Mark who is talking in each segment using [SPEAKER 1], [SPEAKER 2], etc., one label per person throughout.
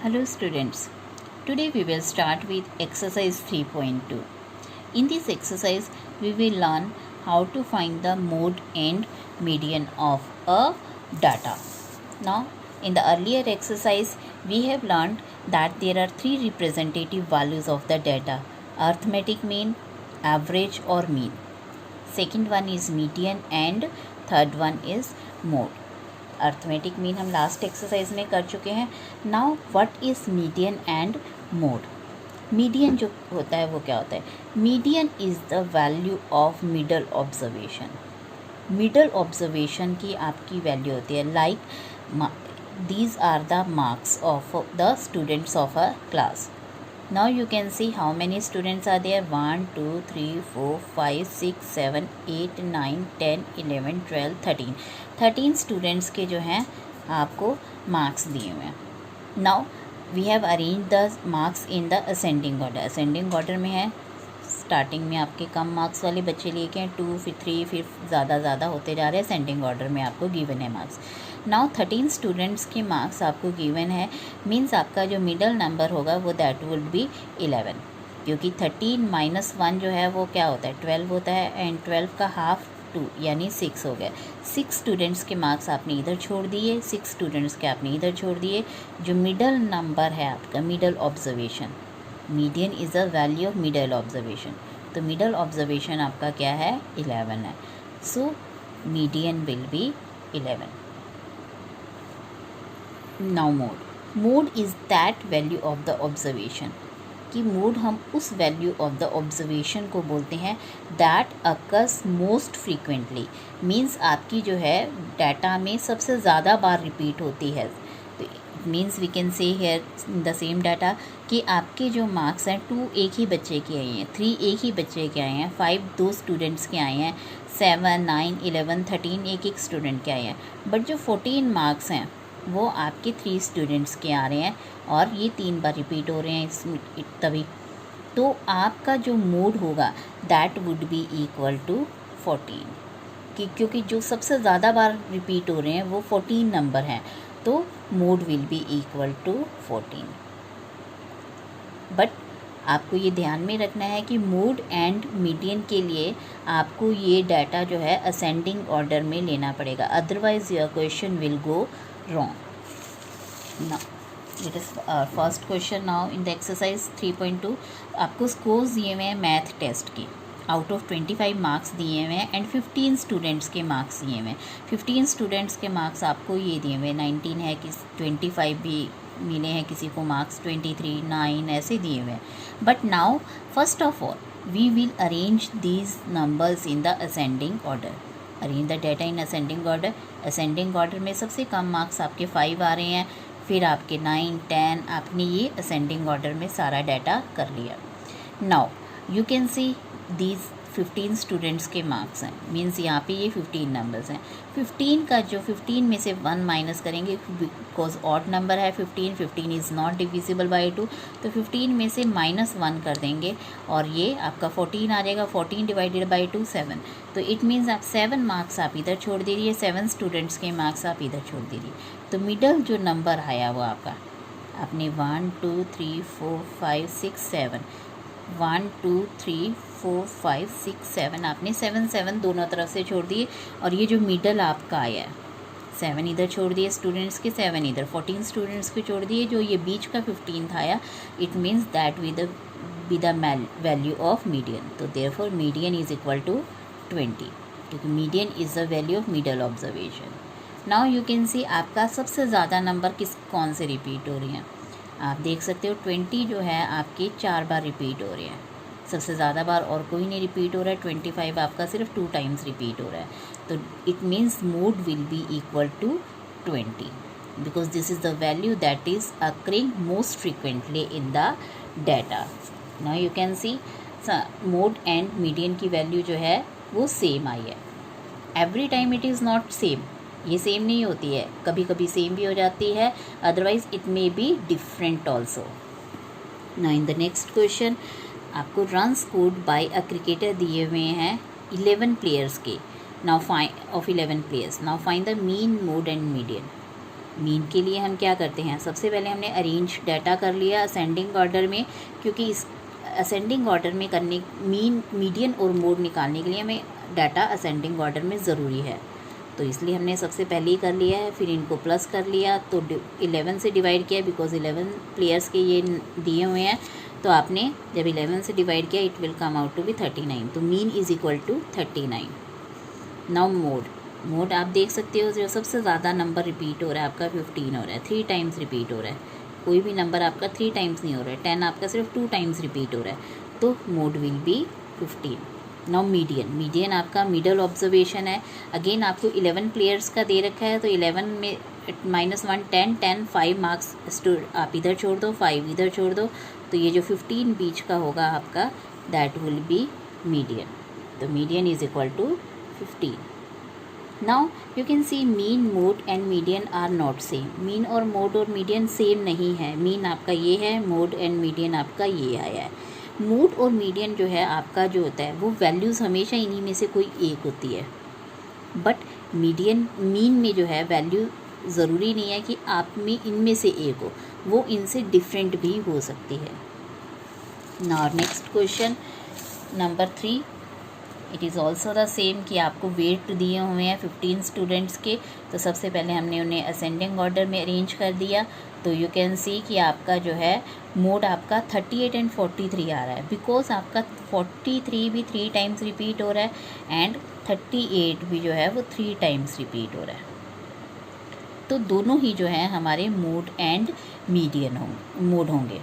[SPEAKER 1] Hello students, today we will start with exercise 3.2. In this exercise, we will learn how to find the mode and median of a data. Now, in the earlier exercise, we have learned that there are three representative values of the data: arithmetic mean, average or mean. Second one is median and third one is mode. Arithmetic mean हम last exercise में कर चुके हैं. Now what is median and mode. Median जो होता है वो क्या होता है? Median is the value of middle observation. Middle observation की आपकी वैल्यू होती है like these are the marks of the students of a class. Now you can see how many students are there. 1 2 3 4 5 6 7 8 9 10 11 12 13 students के जो हैं आपको marks दिए हुए हैं. Now we have arrange the marks in the ascending order. Ascending order में है, starting में आपके कम मार्क्स वाले बच्चे लेके हैं 2, फिर 3, फिर ज़्यादा होते जा रहे हैं. असेंडिंग ऑर्डर में आपको गिवन है मार्क्स. नाउ 13 स्टूडेंट्स के मार्क्स आपको गिवन है. मीन्स आपका जो मिडल नंबर होगा वो दैट वुड बी 11, क्योंकि 13 माइनस 1 जो है वो क्या होता है 12 होता है. एंड 12 का हाफ 2 यानी 6 हो गया. 6 स्टूडेंट्स के मार्क्स आपने इधर छोड़ दिए, 6 स्टूडेंट्स के आपने इधर छोड़ दिए. जो मिडल नंबर है आपका middle observation, median is the value of middle observation. तो मिडल ऑब्जर्वेशन आपका क्या है 11 है. So median will B 11. Now mode is that value of the observation. कि मोड हम उस वैल्यू ऑफ द ऑब्जर्वेशन को बोलते हैं that occurs most frequently. Means आपकी जो है डाटा में सबसे ज़्यादा बार रिपीट होती है. तो means we can say here in the same data कि आपके जो मार्क्स हैं 2 एक ही बच्चे के आए हैं, 3 एक ही बच्चे के आए हैं, 5 2 स्टूडेंट्स के आए हैं, 7 9 11 13 एक स्टूडेंट के आए हैं. बट जो 14 मार्क्स हैं वो आपके 3 स्टूडेंट्स के आ रहे हैं और ये 3 बार रिपीट हो रहे हैं इसमें तभी. तो आपका जो मोड होगा that would be equal to 14. क्योंकि जो सबसे ज़्यादा बार रिपीट हो रहे हैं वो 14 नंबर हैं, तो mode will be equal to 14. But आपको ये ध्यान में रखना है कि मोड एंड मीडियन के लिए आपको ये डाटा जो है असेंडिंग ऑर्डर में लेना पड़ेगा, otherwise your question will go wrong. Now it is first question now in the exercise 3.2. आपको स्कोर्स दिए हुए हैं मैथ टेस्ट के. आउट ऑफ 25 मार्क्स दिए हुए हैं एंड 15 स्टूडेंट्स के मार्क्स दिए हुए हैं. 15 स्टूडेंट्स के मार्क्स आपको ये दिए हुए हैं 19 है, किस 25 भी मिले हैं, किसी को मार्क्स 23 9 ऐसे दिए हुए हैं. But now first of all we will arrange these numbers in the ascending order. Arrange the data in ascending order. Ascending order में सबसे कम मार्क्स आपके 5 आ रहे हैं, फिर आपके 9 10. आपने ये असेंडिंग ऑर्डर में सारा डाटा कर लिया. Now you can see these 15 students के मार्क्स हैं. मीन्स यहाँ पे ये 15 नंबर्स हैं. 15 का जो 15 में से 1 माइनस करेंगे बिकॉज ऑड नंबर है 15 इज़ नॉट डिविजिबल बाई 2. तो 15 में से -1 कर देंगे और ये आपका 14 आ जाएगा. 14 डिवाइडेड बाई 2 7. तो इट मीन्स आप 7 मार्क्स आप इधर छोड़ दीजिए, 7 स्टूडेंट्स के मार्क्स आप इधर छोड़ दीजिए. तो मिडल जो नंबर आया वो आपका आपने 1 2 3 4 5 6 7 1 2 3 4 5 6 7 आपने 7 दोनों तरफ से छोड़ दिए. और ये जो मिडल आपका आया है 7 इधर छोड़ दिए स्टूडेंट्स के, 7 इधर 14 स्टूडेंट्स के छोड़ दिए. जो ये बीच का 15 था आया, it means that with the value of median. तो therefore median is equal to 20, क्योंकि median is the value of middle observation. Now you can see आपका सबसे ज़्यादा नंबर कौन से रिपीट हो रही हैं. आप देख सकते हो 20 जो है आपके 4 बार रिपीट हो रहे हैं. सबसे ज़्यादा बार और कोई नहीं रिपीट हो रहा है. 25 आपका सिर्फ 2 टाइम्स रिपीट हो रहा है. तो it means mode will be equal to 20 because this is the value that is occurring most frequently in the data. Now you can see mode and median की वैल्यू जो है वो सेम आई है. Every time it is not same. ये same नहीं होती है, कभी कभी सेम भी हो जाती है, otherwise it may be different also. Now in the next question आपको run scored by a cricketer दिए हुए हैं 11 प्लेयर्स के. Now find of 11 players. Now find the mean mode and median. Mean के लिए हम क्या करते हैं, सबसे पहले हमने अरेंज डाटा कर लिया असेंडिंग ऑर्डर में, क्योंकि इस असेंडिंग ऑर्डर में करने मीन, मीडियन और मोड निकालने के लिए हमें डाटा असेंडिंग ऑर्डर में ज़रूरी है, तो इसलिए हमने सबसे पहले ही कर लिया है। फिर इनको प्लस कर लिया, तो 11 से डिवाइड किया, बिकॉज 11 प्लेयर्स के ये दिए हुए हैं, तो आपने जब 11 से डिवाइड किया it will come out to be 39, तो mean is equal to 39। Now mode आप देख सकते हो, जो सबसे ज़्यादा नंबर रिपीट हो रहा है आपका 15 हो रहा है, 3 टाइम्स रिपीट हो रहा है, कोई भी नंबर आपका 3 टाइम्स नहीं हो रहा है, 10 आपका सिर्फ 2 टाइम्स रिपीट हो रहा है, तो mode will B 15। Now median आपका मिडल ऑब्जर्वेशन है, अगेन आपको 11 प्लेयर्स का दे रखा है, तो 11 में -1 10 5 मार्क्स आप इधर छोड़ दो, 5 इधर छोड़ दो, तो ये जो 15 बीच का होगा आपका दैट विल बी मीडियन, तो median is equal to 15। Now you can see mean, mode and median are not same. Mean और मोड और मीडियन सेम नहीं है, मीन आपका ये है, मोड एंड मीडियन आपका ये आया है। मोड और मीडियन जो है आपका जो होता है वो वैल्यूज़ हमेशा इन्हीं में से कोई एक होती है, बट मीन में जो है वैल्यू ज़रूरी नहीं है कि आप में इनमें से एक हो, वो इनसे डिफरेंट भी हो सकती है। Now next question number 3, it is also the same कि आपको वेट दिए हुए हैं 15 स्टूडेंट्स के, तो सबसे पहले हमने उन्हें असेंडिंग ऑर्डर में अरेंज कर दिया, तो यू कैन सी कि आपका जो है मोड आपका 38 एंड 43 आ रहा है, बिकॉज आपका 43 भी 3 टाइम्स रिपीट हो रहा है एंड 38 भी जो है वो 3 टाइम्स रिपीट हो रहा है, तो दोनों ही जो है हमारे मोड एंड मोड होंगे।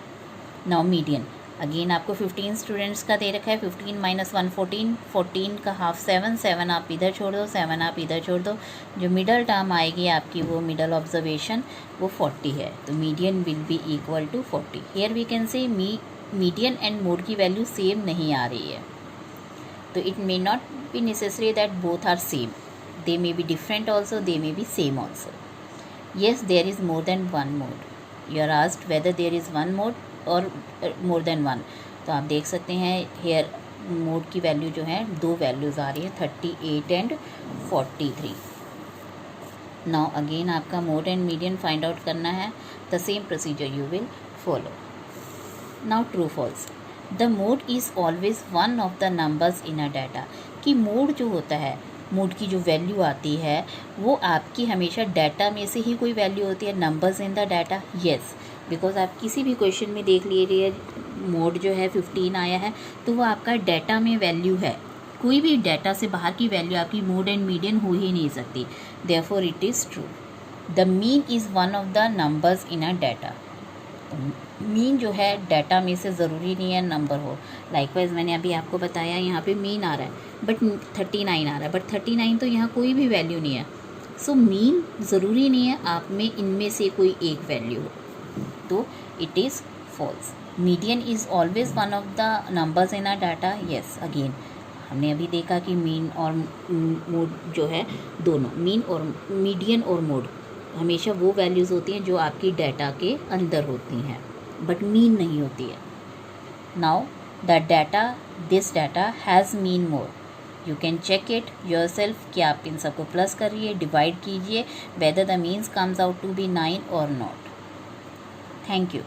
[SPEAKER 1] नाउ मीडियन अगेन आपको 15 स्टूडेंट्स का दे रखा है, 15 - 1 14, 14 का हाफ 7, 7 आप इधर छोड़ दो, 7 आप इधर छोड़ दो, जो मिडल टर्म आएगी आपकी वो मिडल ऑब्जर्वेशन वो 40 है, तो median will be equal to 40। Here we can say median and mode की वैल्यू सेम नहीं आ रही है, तो it may not be necessary that both are same, they may be different also, they may be same also. Yes there is more than one mode, you are asked whether there is one mode or more than one, तो आप देख सकते हैं hair mode की value जो है 2 values आ रही है 38 एंड 43। नाउ अगेन आपका mode and median find out करना है, the same procedure you will follow. Now true false, the mode is always one of the numbers in a data, कि mode जो होता है, मोड की जो वैल्यू आती है वो आपकी हमेशा डाटा में से ही कोई वैल्यू होती है, numbers in the data. Yes, because आप किसी भी क्वेश्चन में देख लीजिए मोड जो है 15 आया है, तो वो आपका डाटा में वैल्यू है, कोई भी डाटा से बाहर की वैल्यू आपकी मोड एंड मीडियन हो ही नहीं सकती, therefore it is true. The mean is one of the numbers in a data, mean जो है डाटा में से ज़रूरी नहीं है नंबर हो। लाइकवाइज मैंने अभी आपको बताया यहाँ पे मीन आ रहा है बट 39 आ रहा है, बट 39 तो यहाँ कोई भी वैल्यू नहीं है, सो मीन ज़रूरी नहीं है आप में इनमें से कोई एक वैल्यू हो, तो it is false. Median is always one of the numbers in a data. Yes, again हमने अभी देखा कि मीन और मोड जो है दोनों, मीन और मीडियन और मोड हमेशा वो वैल्यूज़ होती हैं जो आपकी डाटा के अंदर होती हैं, बट मीन नहीं होती है। Now this data has mean more, you can check it yourself कि आप इन सबको प्लस करिए, डिवाइड कीजिए, whether the means comes out to be 9 or not. Thank you.